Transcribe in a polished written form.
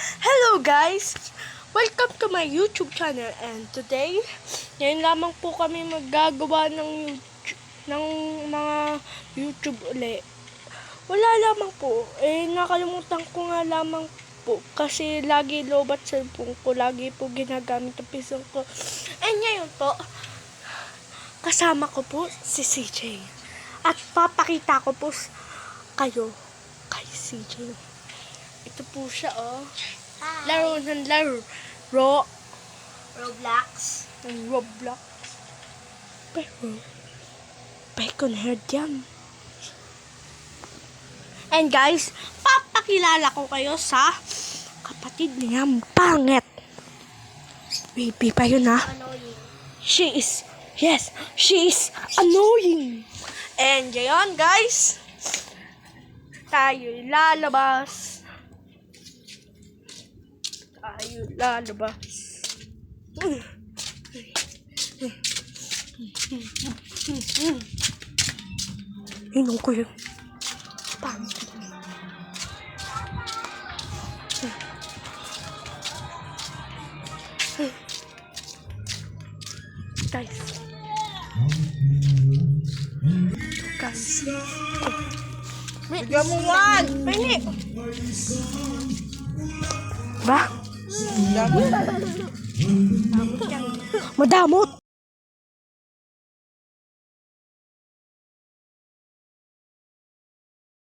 Hello guys! Welcome to my YouTube channel and today, ngayon lamang po kami maggagawa ng mga YouTube uli. Wala lamang po, nakalimutan ko nga lamang po kasi lagi lobat cellphone ko, lagi po ginagamit ang piso ko. And ngayon po, kasama ko po si CJ. At papakita ko po kayo kay CJ. Ito po siya, oh. Hi. Laro ng laro. Roblox. Roblox. Pero, bacon head yan. And guys, papakilala ko kayo sa kapatid niyang pangit. Baby pa yun, ha? Annoying. She is annoying. And ngayon, guys, tayo lalabas. Inom ko yun. Pangit. Guys. Kasi. Bigyan mo one. Pwede. Ba? Damot. Madamot.